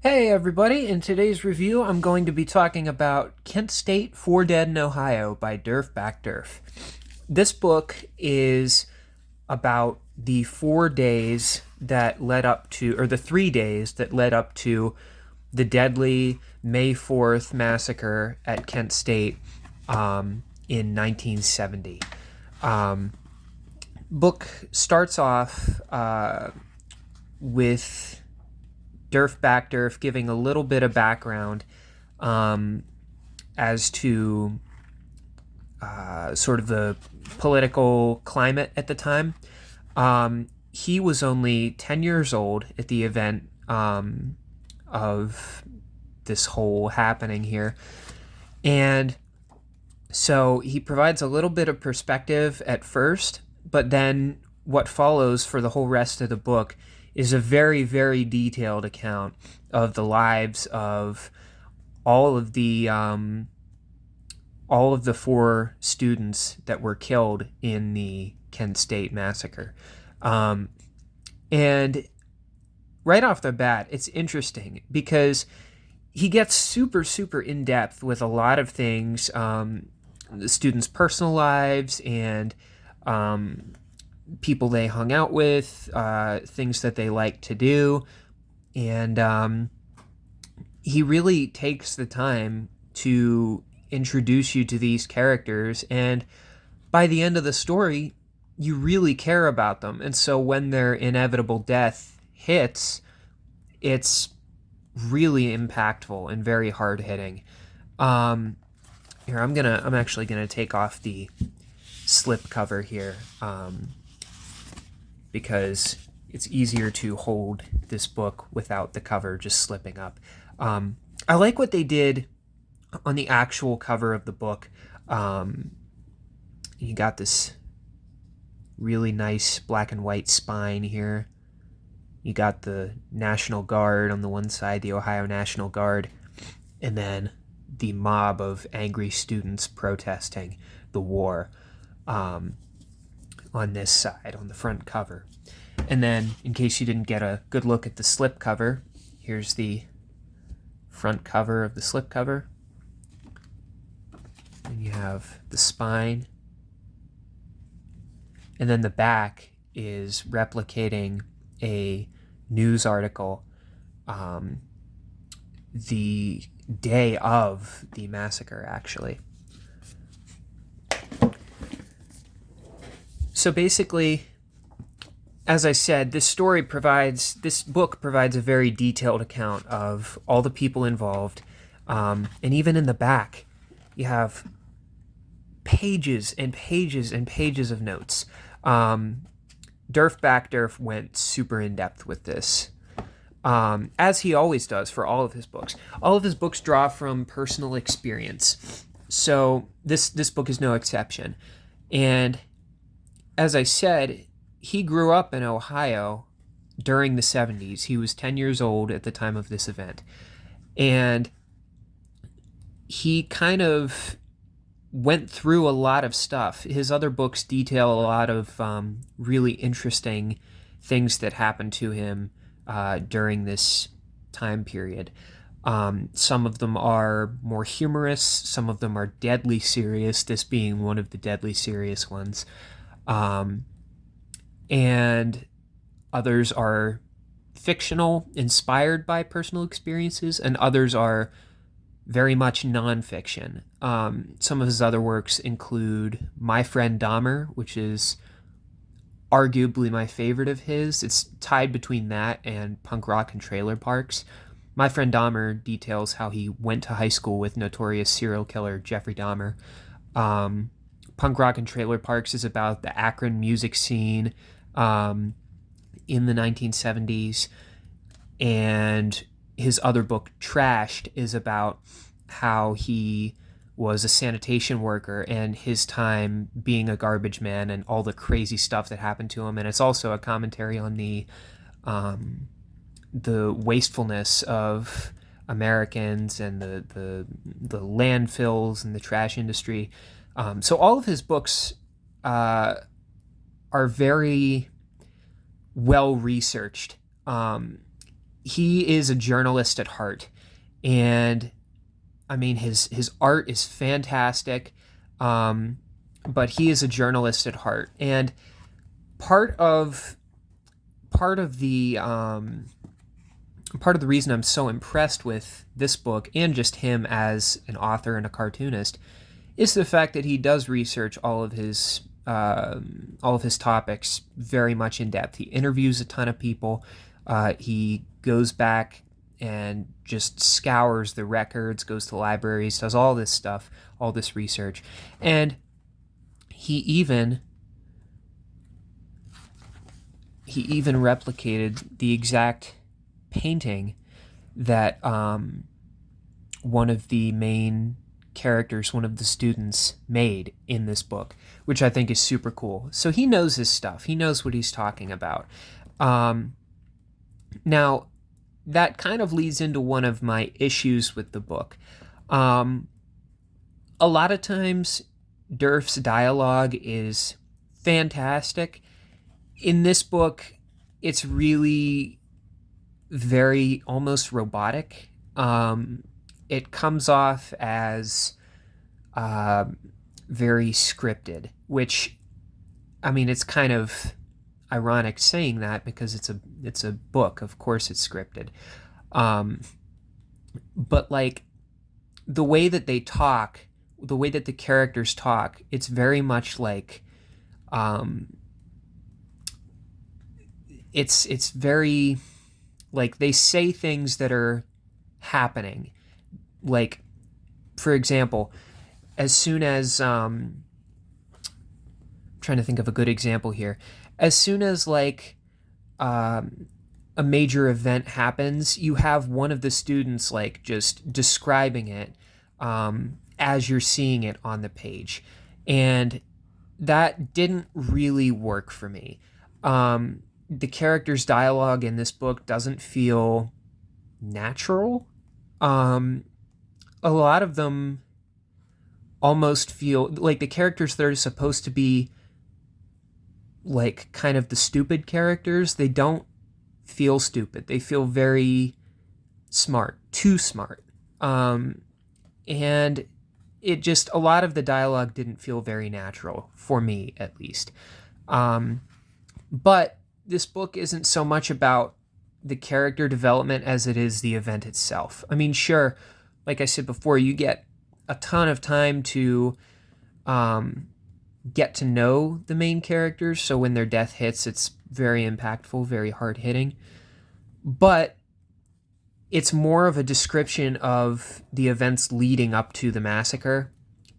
Hey everybody, in today's review I'm going to be talking about Kent State, Four Dead in Ohio by Derf Backderf. This book is about the 4 days that led up to, or the 3 days that led up to the deadly May 4th massacre at Kent State in 1970. Um, Book starts off with Derf Backderf giving a little bit of background um, as to sort of the political climate at the time. He was only 10 years old at the event of this whole happening here. And so he provides a little bit of perspective at first, but then what follows for the whole rest of the book is a very, very detailed account of the lives of all of the four students that were killed in the Kent State massacre. And right off the bat, it's interesting because he gets super, super in depth with a lot of things, the students' personal lives and people they hung out with, things that they like to do. And he really takes the time to introduce you to these characters. And by the end of the story, you really care about them. And so when their inevitable death hits, it's really impactful and very hard hitting. Here, I'm actually gonna take off the slip cover here, because it's easier to hold this book without the cover just slipping up. I like what they did on the actual cover of the book. You got this really nice black and white spine here. You got the National Guard on the one side, the Ohio National Guard, and then the mob of angry students protesting the war on this side, on the front cover. And then, in case you didn't get a good look at the slip cover, here's the front cover of the slip cover. And you have the spine. And then the back is replicating a news article the day of the massacre, actually. So basically, as I said, this book provides a very detailed account of all the people involved. And even in the back, you have pages and pages and pages of notes. Derf Backderf went super in depth with this, as he always does for all of his books. All of his books draw from personal experience, so this book is no exception. And as I said, he grew up in Ohio during the 70s. He was 10 years old at the time of this event, and he kind of went through a lot of stuff. His other books detail a lot of really interesting things that happened to him during this time period. Some of them are more humorous, some of them are deadly serious, this being one of the deadly serious ones. And others are fictional, inspired by personal experiences, and others are very much nonfiction. Some of his other works include My Friend Dahmer, which is arguably my favorite of his. It's tied between that and Punk Rock and Trailer Parks. My Friend Dahmer details how he went to high school with notorious serial killer Jeffrey Dahmer. Punk Rock and Trailer Parks is about the Akron music scene in the 1970s. And his other book, Trashed, is about how he was a sanitation worker and his time being a garbage man and all the crazy stuff that happened to him. And it's also a commentary on the wastefulness of Americans and the landfills and the trash industry. So all of his books are very well researched. he is a journalist at heart, and I mean his art is fantastic, but he is a journalist at heart, and part of part of the part of the reason I'm so impressed with this book and just him as an author and a cartoonist is the fact that he does research all of his topics very much in depth. He interviews a ton of people. He goes back and just scours the records, goes to libraries, does all this stuff, all this research, and he even replicated the exact painting that one of the main characters, one of the students, made in this book, which I think is super cool. So he knows his stuff. He knows what he's talking about. Now, that kind of leads into one of my issues with the book. A lot of times, Derf's dialogue is fantastic. In this book, it's really very almost robotic. It comes off as very scripted, which, I mean, it's kind of ironic saying that because it's a book. Of course, it's scripted. But like the way that they talk, the way that the characters talk, it's very much like it's very like they say things that are happening. Like, for example, as soon as I'm trying to think of a good example here. As soon as like a major event happens, you have one of the students like just describing it as you're seeing it on the page, and that didn't really work for me. The characters' dialogue in this book doesn't feel natural. A lot of them almost feel like the characters that are supposed to be like kind of the stupid characters, they don't feel stupid. They feel very smart, too smart. And it just, a lot of the dialogue didn't feel very natural, for me at least. But this book isn't so much about the character development as it is the event itself. I mean, sure, like I said before, you get a ton of time to get to know the main characters, so when their death hits, it's very impactful, very hard-hitting. But it's more of a description of the events leading up to the massacre,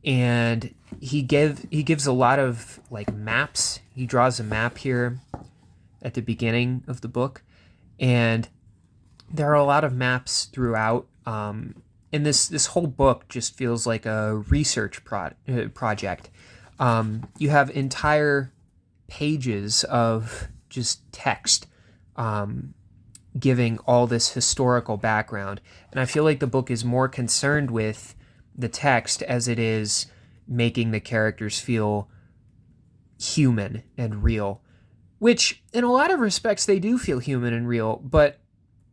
and he gives a lot of like maps. He draws a map here at the beginning of the book, and there are a lot of maps throughout. And this whole book just feels like a research project. You have entire pages of just text giving all this historical background. And I feel like the book is more concerned with the text as it is making the characters feel human and real, which in a lot of respects they do feel human and real, but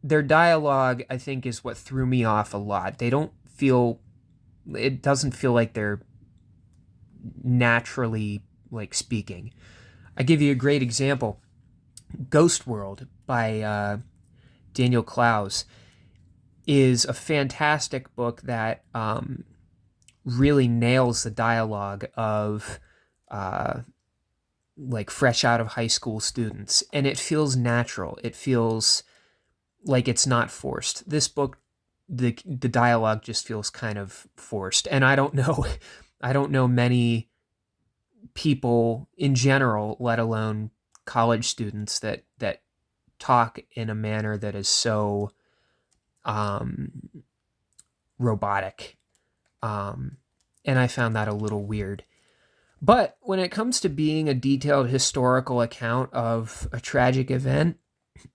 their dialogue, I think, is what threw me off a lot. It doesn't feel like they're naturally like speaking. I give you a great example. Ghost World by Daniel Clowes is a fantastic book that really nails the dialogue of like fresh out of high school students, and it feels natural. It feels like it's not forced. This book, the dialogue just feels kind of forced, and I don't know many people in general, let alone college students, that talk in a manner that is so robotic. And I found that a little weird. But when it comes to being a detailed historical account of a tragic event,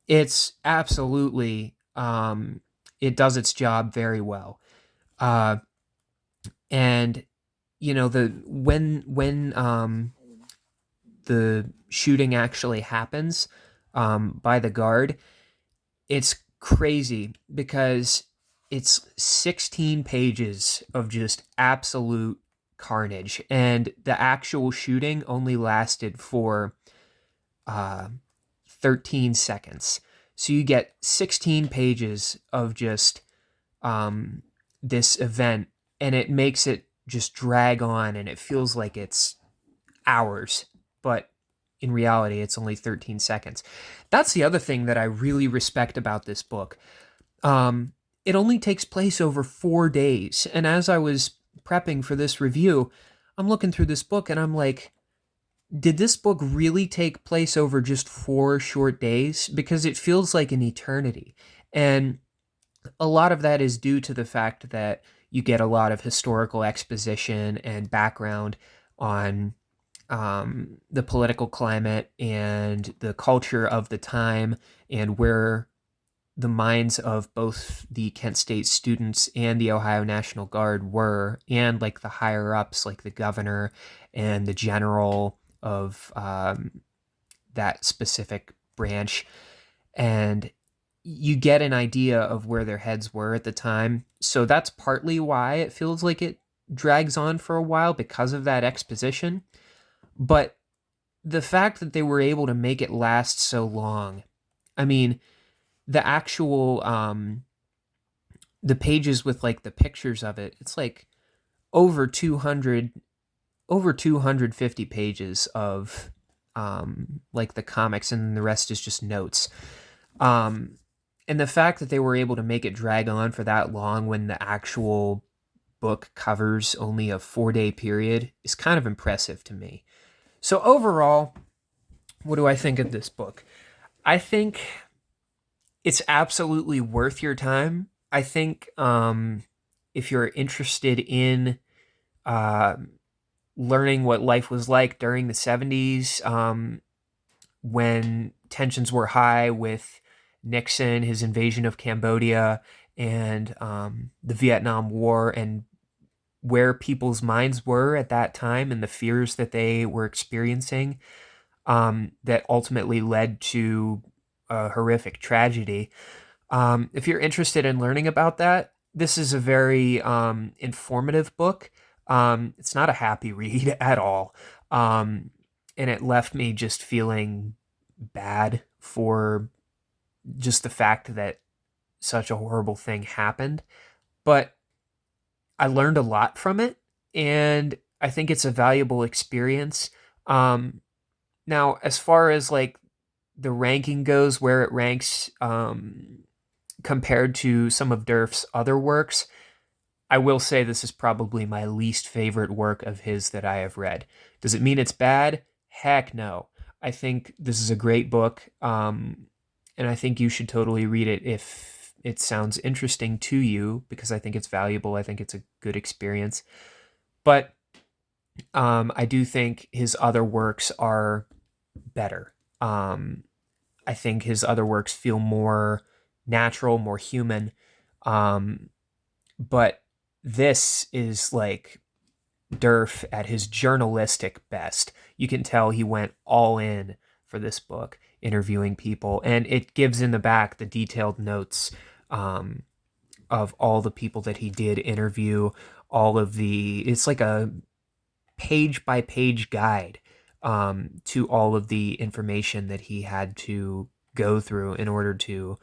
it's absolutely, it does its job very well. And you know, when the shooting actually happens by the guard, it's crazy because it's 16 pages of just absolute carnage, and the actual shooting only lasted for uh, 13 seconds. So you get 16 pages of just this event, and it makes it just drag on, and it feels like it's hours, but in reality, it's only 13 seconds. That's the other thing that I really respect about this book. It only takes place over 4 days. And as I was prepping for this review, I'm looking through this book and I'm like, did this book really take place over just 4 short days? Because it feels like an eternity. And a lot of that is due to the fact that you get a lot of historical exposition and background on the political climate and the culture of the time, and where the minds of both the Kent State students and the Ohio National Guard were, and like the higher ups, like the governor and the general of that specific branch. And you get an idea of where their heads were at the time. So that's partly why it feels like it drags on for a while, because of that exposition. But the fact that they were able to make it last so long, I mean, the actual the pages with like the pictures of it, it's like over 250 pages of like the comics, and the rest is just notes. And the fact that they were able to make it drag on for that long when the actual book covers only a 4-day period is kind of impressive to me. So overall, what do I think of this book? I think it's absolutely worth your time. I think if you're interested in learning what life was like during the 70s, when tensions were high with Nixon, his invasion of Cambodia, and the Vietnam War, and where people's minds were at that time and the fears that they were experiencing, that ultimately led to a horrific tragedy. If you're interested in learning about that, this is a very informative book. It's not a happy read at all. And it left me just feeling bad for just the fact that such a horrible thing happened. But I learned a lot from it, and I think it's a valuable experience. Now, as far as like the ranking goes, where it ranks compared to some of Derf's other works, I will say this is probably my least favorite work of his that I have read. Does it mean it's bad? Heck no. I think this is a great book, and I think you should totally read it if it sounds interesting to you, because I think it's valuable. I think it's a good experience. But I do think his other works are better. I think his other works feel more natural, more human. But this is like Derf at his journalistic best. You can tell he went all in for this book, interviewing people, and it gives in the back the detailed notes of all the people that he did interview, it's like a page by page guide to all of the information that he had to go through in order to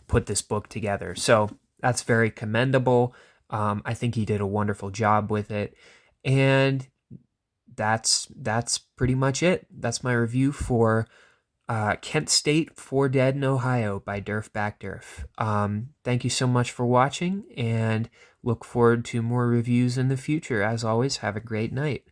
put this book together. So that's very commendable. I think he did a wonderful job with it. And that's pretty much it. That's my review for Kent State, 4 Dead in Ohio by Derf Backderf. Thank you so much for watching, and look forward to more reviews in the future. As always, have a great night.